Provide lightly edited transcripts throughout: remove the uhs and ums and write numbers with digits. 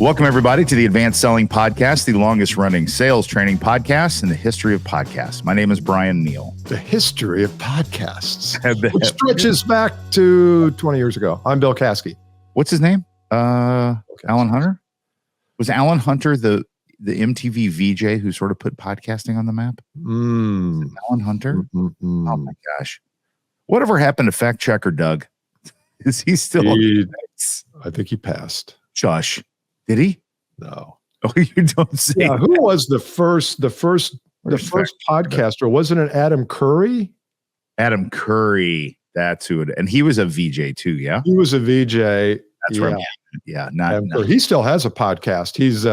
Welcome, everybody, to the Advanced Selling Podcast, the longest-running sales training podcast in the history of podcasts. My name is Bryan Neal. The history of podcasts, which stretches back to 20 years ago. I'm Bill Caskey. What's his name? Alan Hunter? Was Alan Hunter the MTV VJ who sort of put podcasting on the map? Alan Hunter? Oh, my gosh. Whatever happened to Fact Checker Doug? Is he still? I think he passed. Josh. Did he? No. Oh, you don't say. Yeah, who was the first podcaster? Wasn't it Adam Curry? Adam Curry. That's who it. And he was a VJ too. Yeah, he was a VJ. That's right. Yeah, not. He still has a podcast. He's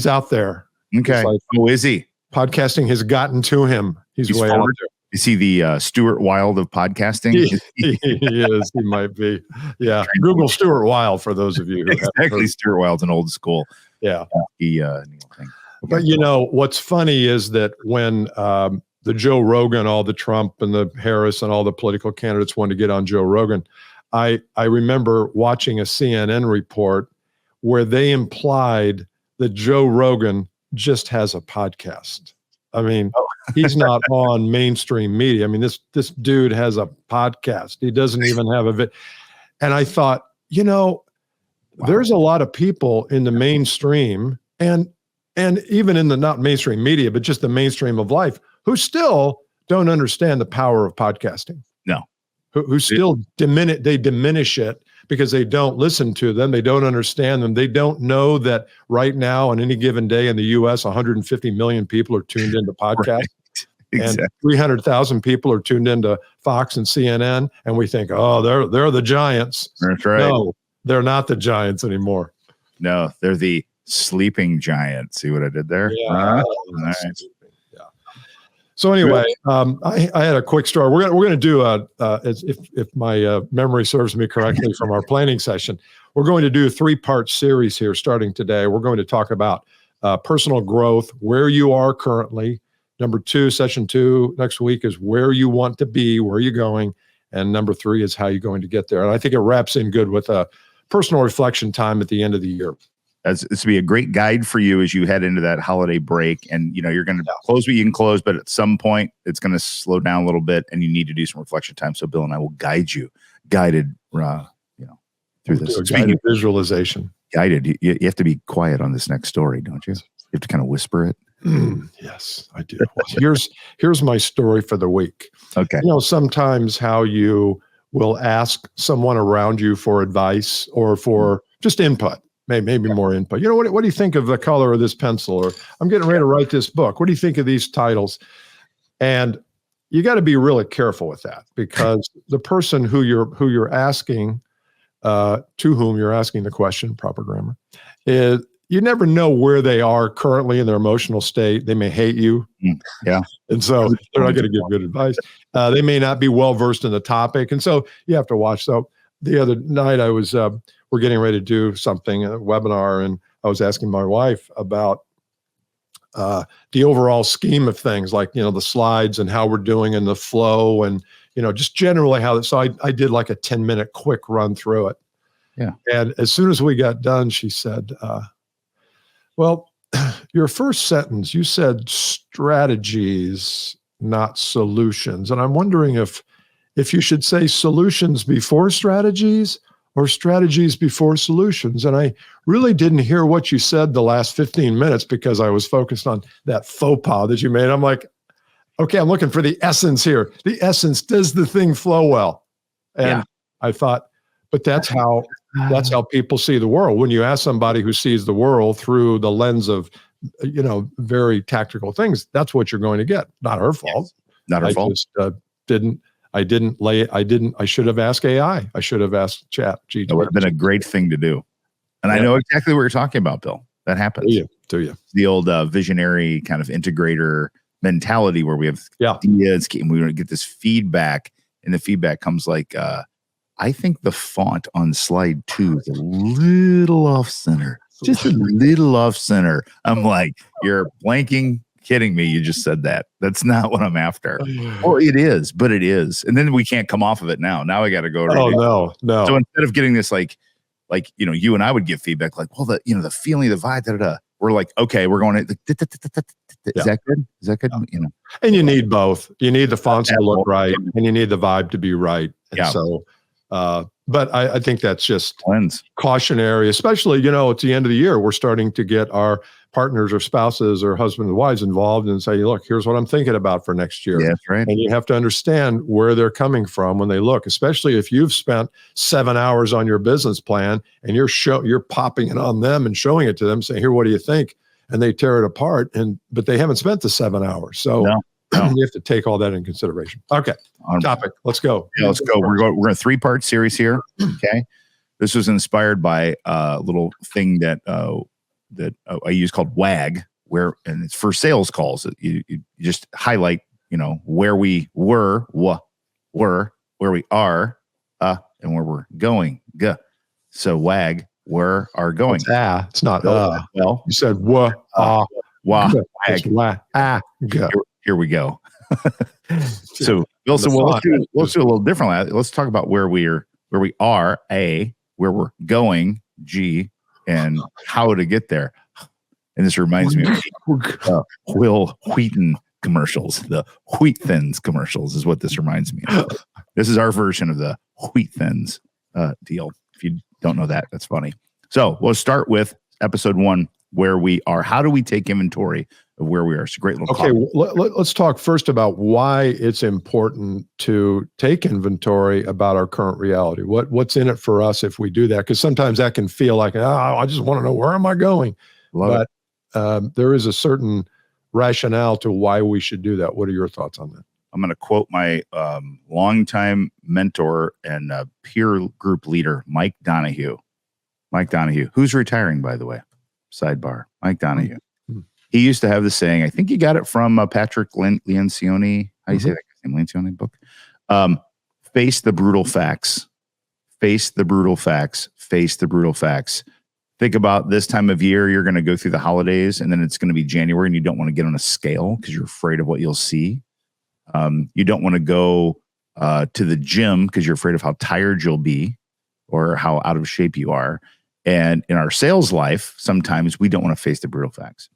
out there. Okay. Like, oh, is he? Podcasting has gotten to him. He's way out there. Is he the Stuart Wilde of podcasting? He is. He might be. Yeah. Google Stuart Wilde for those of you who exactly. Stuart Wilde's an old school. Yeah. Thing. But you know what's funny is that when the Joe Rogan, all the Trump and the Harris and all the political candidates wanted to get on Joe Rogan, I remember watching a CNN report where they implied that Joe Rogan just has a podcast. I mean, he's not on mainstream media. I mean, this dude has a podcast. He doesn't even have a And I thought, there's a lot of people in the mainstream and even in the not mainstream media, but just the mainstream of life who still don't understand the power of podcasting. No. Who still diminish it because they don't listen to them. They don't understand them. They don't know that right now on any given day in the U.S., 150 million people are tuned into podcasts. Right. Exactly. And 300,000 people are tuned into Fox and CNN. And we think, oh, they're the giants. That's right. No, they're not the giants anymore. No, they're the sleeping giants. See what I did there? Yeah. Nice. So anyway, I had a quick story. We're gonna do if my memory serves me correctly from our planning session, we're going to do a 3-part series here starting today. We're going to talk about personal growth, where you are currently. Number 2, session 2 next week is where you want to be, where you're going, and number 3 is how you're going to get there. And I think it wraps in good with a personal reflection time at the end of the year. This will be a great guide for you as you head into that holiday break. And, you're going to close what you can close, but at some point it's going to slow down a little bit and you need to do some reflection time. So Bill and I will guide you, through this. Guided visualization. Guided. You have to be quiet on this next story, don't you? You have to kind of whisper it. Yes, I do. Here's my story for the week. Okay. Sometimes how you will ask someone around you for advice or for just input. Maybe more input. What do you think of the color of this pencil? Or I'm getting ready to write this book. What do you think of these titles? And you got to be really careful with that because the person who you're asking, to whom you're asking the question, proper grammar, is you never know where they are currently in their emotional state. They may hate you. Yeah. And so they're not going to give good advice. They may not be well versed in the topic. And so you have to watch. So the other night I was, we're getting ready to do something, a webinar, and I was asking my wife about the overall scheme of things, like, the slides and how we're doing in the flow and, just generally how that. So I did like a 10-minute quick run through it. Yeah. And as soon as we got done, she said, well, your first sentence, you said strategies, not solutions. And I'm wondering if you should say solutions before strategies or strategies before solutions. And I really didn't hear what you said the last 15 minutes because I was focused on that faux pas that you made. I'm like, okay, I'm looking for the essence here. The essence, does the thing flow well? And I thought, but that's how people see the world. When you ask somebody who sees the world through the lens of, very tactical things, that's what you're going to get. Not her fault. Not her fault. I should have asked AI. I should have asked Chat. That would have been a great thing to do. And I know exactly what you're talking about, Bill. That happens. Do you? The old visionary kind of integrator mentality where we have ideas and we want to get this feedback, and the feedback comes like, I think the font on slide 2 is a little off center. Just a little off center. I'm like, you're blanking. Kidding me? You just said that. That's not what I'm after. Well, it is, but it is. And then we can't come off of it now. Now I got to go. No. So instead of getting this like like, you and I would give feedback like, well, the feeling, the vibe, we're like, okay, we're going to, is that good? Is that good? And you need both. You need the fonts to look right, and you need the vibe to be right. And so, but I think that's just cautionary, especially, at the end of the year, we're starting to get our partners or spouses or husbands and wives involved and say, look, here's what I'm thinking about for next year. Yeah, that's right. And you have to understand where they're coming from when they look, especially if you've spent 7 hours on your business plan and you're popping it on them and showing it to them, saying, here, what do you think? And they tear it apart, but they haven't spent the 7 hours. So you have to take all that in consideration. Okay. Topic. Let's go. Yeah, let's go. We're in a 3-part series here. Okay. This was inspired by a little thing that I use called WAG, and it's for sales calls. You just highlight, where we were, where we are, and where we're going. So WAG, where are going. It's not well, you said WAG. Here we go. So Wilson, let's do a little differently. Let's talk about where we are, A, where we're going, G, and how to get there. And this reminds me of Will Wheaton commercials. The Wheat Thins commercials is what this reminds me of. This is our version of the Wheat Thins deal. If you don't know that, that's funny. So we'll start with episode 1, where we are. How do we take inventory of where we are? It's a great little let's talk first about why it's important to take inventory about our current reality. What's in it for us if we do that? Because sometimes that can feel like, I just want to know, where am I going? But there is a certain rationale to why we should do that. What are your thoughts on that? I'm going to quote my longtime mentor and peer group leader, Mike Donahue. Mike Donahue, who's retiring, by the way. Sidebar. Mike Donahue. Mm-hmm. He used to have the saying, I think he got it from Patrick Lencioni. How do you say that name? Lencioni book. Face the brutal facts. Face the brutal facts. Face the brutal facts. Think about this time of year, you're going to go through the holidays, and then it's going to be January, and you don't want to get on a scale because you're afraid of what you'll see. You don't want to go to the gym because you're afraid of how tired you'll be or how out of shape you are. And in our sales life, sometimes we don't want to face the brutal facts.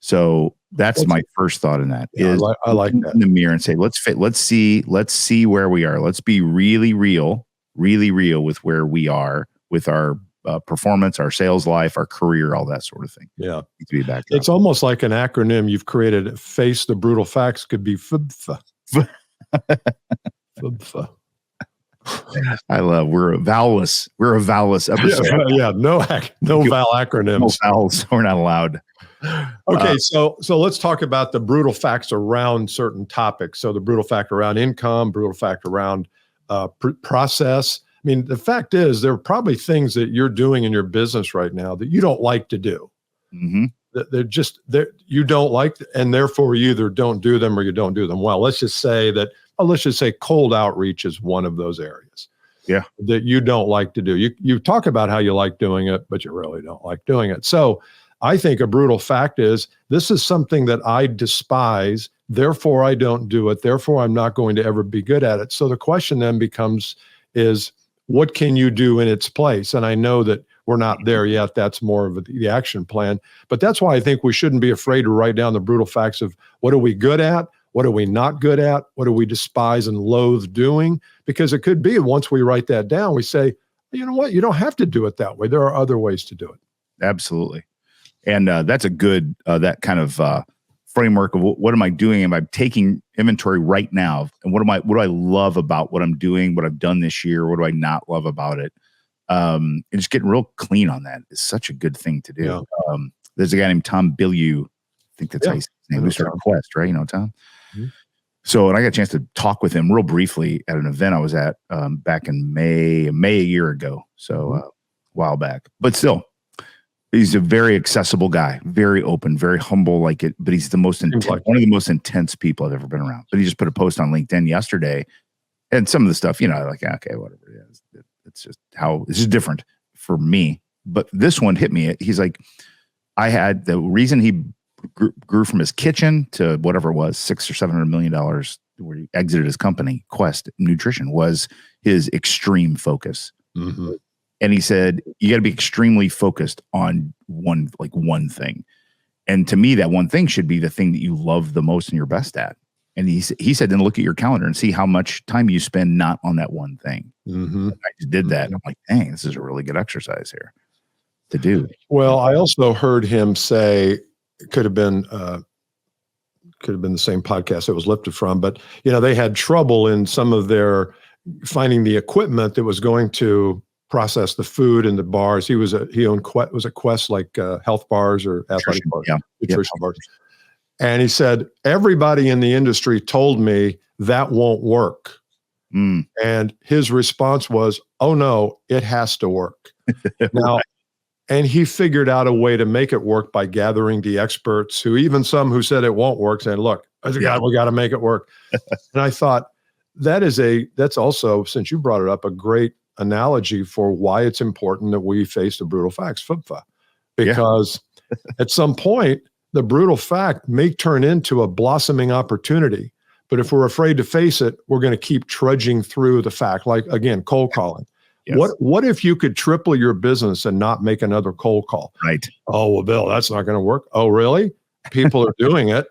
So that's my first thought in that. I like that. In the mirror and say, let's see where we are. Let's be really real with where we are with our performance, our sales life, our career, all that sort of thing. Yeah. To be back. It's almost like an acronym you've created. Face the brutal facts could be FBFA. FBFA. We're a vowelless episode. No vowel acronyms. No vowels. We're not allowed. Okay, so let's talk about the brutal facts around certain topics. So the brutal fact around income, brutal fact around process. I mean, the fact is there are probably things that you're doing in your business right now that you don't like to do. Mm-hmm. They're you don't like, and therefore you either don't do them or you don't do them well. Let's just say cold outreach is one of those areas. Yeah. That you don't like to do. You talk about how you like doing it, but you really don't like doing it. So I think a brutal fact is this is something that I despise, therefore I don't do it, therefore I'm not going to ever be good at it. So the question then becomes what can you do in its place? And I know that we're not there yet. That's more of the action plan. But that's why I think we shouldn't be afraid to write down the brutal facts of what are we good at? What are we not good at? What do we despise and loathe doing? Because it could be once we write that down, we say, you know what? You don't have to do it that way. There are other ways to do it. Absolutely. And that's a good, that kind of framework of what am I doing? Am I taking inventory right now? And what do I love about what I'm doing, what I've done this year? What do I not love about it? And just getting real clean on that is such a good thing to do. Yeah. There's a guy named Tom Bilyeu. I think that's how his name is. Quest, right? You know, Tom? Mm-hmm. So, and I got a chance to talk with him real briefly at an event I was at back in May a year ago. So a while back, but still, he's a very accessible guy, very open, very humble like it, but he's the most one of the most intense people I've ever been around. But he just put a post on LinkedIn yesterday and some of the stuff, like, okay, whatever it is. It's just this is different for me. But this one hit me. He's like, I had the reason he grew from his kitchen to whatever it was, $600 or $700 million, where he exited his company, Quest Nutrition, was his extreme focus. Mm-hmm. And he said, you got to be extremely focused on one thing. And to me, that one thing should be the thing that you love the most and you're best at. And he said, then look at your calendar and see how much time you spend not on that one thing. Mm-hmm. I just did that. And I'm like, dang, this is a really good exercise here to do. Well, I also heard him say, it could have been the same podcast it was lifted from, but they had trouble in some of their finding the equipment that was going to process the food in the bars. He owned Quest, like health bars or athletic bars, nutrition bars. And he said, everybody in the industry told me that won't work. And his response was, oh no, it has to work. Now, and he figured out a way to make it work by gathering the experts even some who said it won't work, saying, look, we got to make it work. And I thought that's also, since you brought it up, a great analogy for why it's important that we face the brutal facts, because at some point, the brutal fact may turn into a blossoming opportunity. But if we're afraid to face it, we're going to keep trudging through the fact, like, again, cold calling. Yes. What if you could triple your business and not make another cold call? Right. Oh, well, Bill, that's not going to work. Oh, really? People are doing it.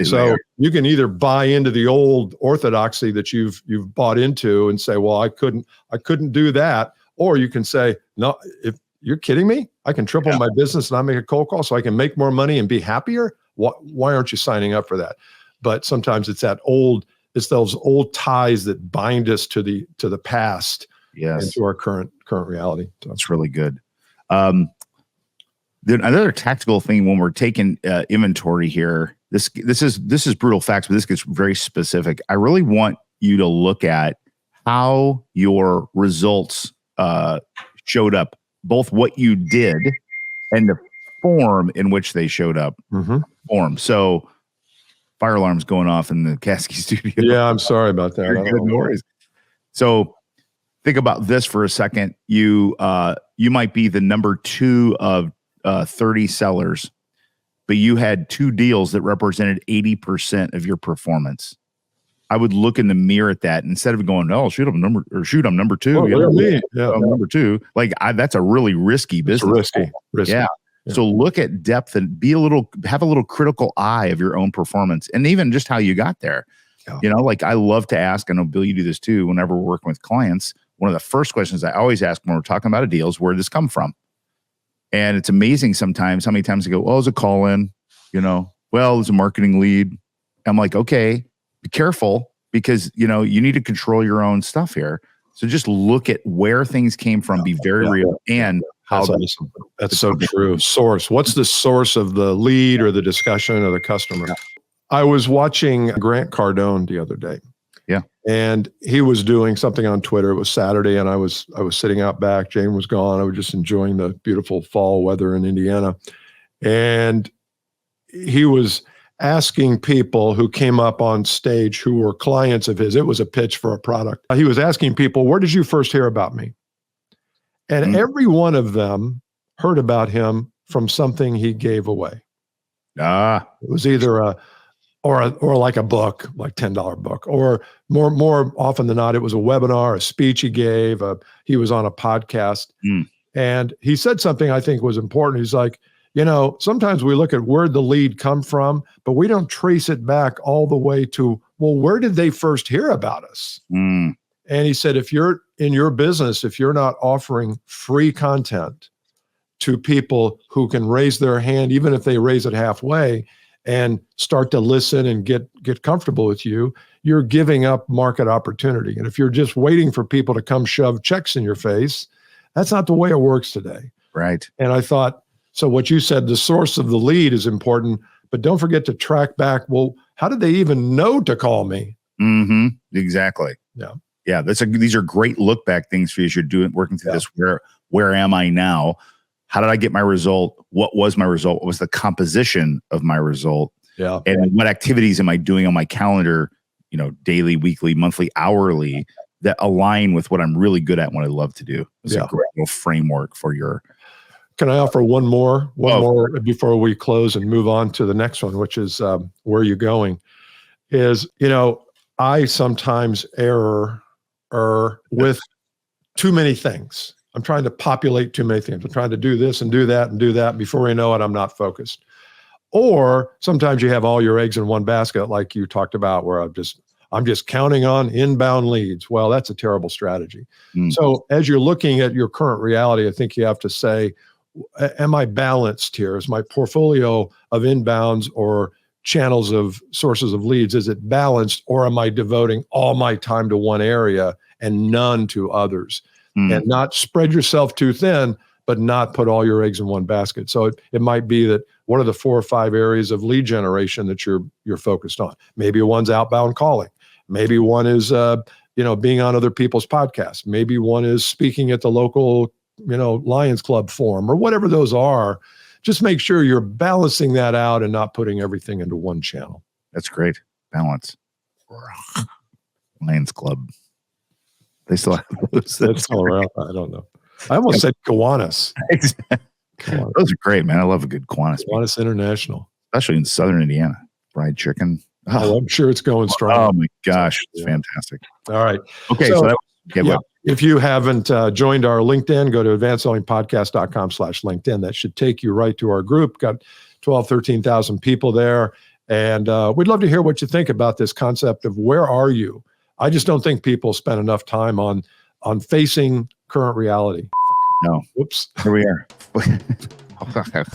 So you can either buy into the old orthodoxy that you've bought into and say, well, I couldn't do that. Or you can say, no, if you're kidding me, I can triple my business and not make a cold call so I can make more money and be happier. Why aren't you signing up for that? But sometimes it's those old ties that bind us to the past. Yes. And to our current reality. So that's really good. Another tactical thing when we're taking inventory here, this is brutal facts, but this gets very specific. I really want you to look at how your results showed up, both what you did and the form in which they showed up. Form. So fire alarm's going off in the Caskey studio. Yeah, I'm sorry about that. Good noise. So think about this for a second. You might be the number 2 of 30 sellers, but you had 2 deals that represented 80% of your performance. I would look in the mirror at that instead of going, "Oh, shoot, I'm number 2." Oh, really? Yeah, I'm number 2. Like that's a really risky business. Risky. Yeah. So look at depth and have a little critical eye of your own performance, and even just how you got there. Yeah. Like I love to ask. I know Bill, you do this too. Whenever we're working with clients, one of the first questions I always ask when we're talking about a deal is, where did this come from? And it's amazing sometimes how many times I go, "Oh, it was a call in." Well, it was a marketing lead. I'm like, okay, be careful, because you need to control your own stuff here. So just look at where things came from, be very real, and how that's so true. Source. What's the source of the lead or the discussion or the customer? I was watching Grant Cardone the other day. Yeah. And he was doing something on Twitter. It was Saturday, and I was sitting out back. Jane was gone. I was just enjoying the beautiful fall weather in Indiana. And he was asking people who came up on stage who were clients of his. It was a pitch for a product. He was asking people, where did you first hear about me? And every one of them heard about him from something he gave away. It was either or like a book, like $10 book, or more often than not, it was a webinar, a speech he gave. He was on a podcast, and he said something I think was important. He's like, sometimes we look at where the lead come from, but we don't trace it back all the way to, well, where did they first hear about us? And he said, if you're in your business, if you're not offering free content to people who can raise their hand, even if they raise it halfway, and start to listen and get comfortable with you, you're giving up market opportunity. And if you're just waiting for people to come shove checks in your face, that's not the way it works today. Right. And I thought, so what you said, the source of the lead is important, but don't forget to track back. Well, how did they even know to call me? Exactly. Yeah. Yeah. These are great look back things for you as you're working through this. Where am I now? How did I get my result? What was my result? What was the composition of my result? Yeah. And what activities am I doing on my calendar, daily, weekly, monthly, hourly, that align with what I'm really good at and what I love to do? It's a great little framework for your. Can I offer one more before we close and move on to the next one, which is where you're going? Is, I sometimes err with too many things. I'm trying to populate too many things. I'm trying to do this and do that and do that. Before you know it, I'm not focused. Or sometimes you have all your eggs in one basket, like you talked about, where I'm just counting on inbound leads. Well, that's a terrible strategy. So as you're looking at your current reality, I think you have to say, am I balanced here? Is my portfolio of inbounds or channels of sources of leads, is it balanced, or am I devoting all my time to one area and none to others? And not spread yourself too thin, but not put all your eggs in one basket. So it might be that one of the 4 or 5 areas of lead generation that you're focused on. Maybe one's outbound calling. Maybe one is being on other people's podcasts. Maybe one is speaking at the local Lions Club forum, or whatever those are. Just make sure you're balancing that out and not putting everything into one channel. That's great. Balance. Lions Club. They still have those. That's still around. I don't know. I almost said Kiwanis. Those are great, man. I love a good Kiwanis. Kiwanis International. Especially in Southern Indiana. Fried chicken. Oh, I'm sure it's going strong. Oh, my gosh. It's fantastic. All right. Okay. So if you haven't joined our LinkedIn, go to advancedsellingpodcast.com/LinkedIn. That should take you right to our group. Got 13,000 people there. And we'd love to hear what you think about this concept of where are you? I just don't think people spend enough time on facing current reality. No. Whoops. Here we are.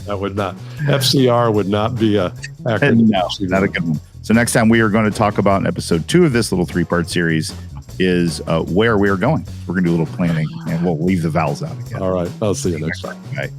That would not. FCR would not be a acronym. No, not a good one. So next time we are going to talk about in episode 2 of this little 3-part series is where we are going. We're going to do a little planning, and we'll leave the vowels out again. All right. I'll see you next time. Bye.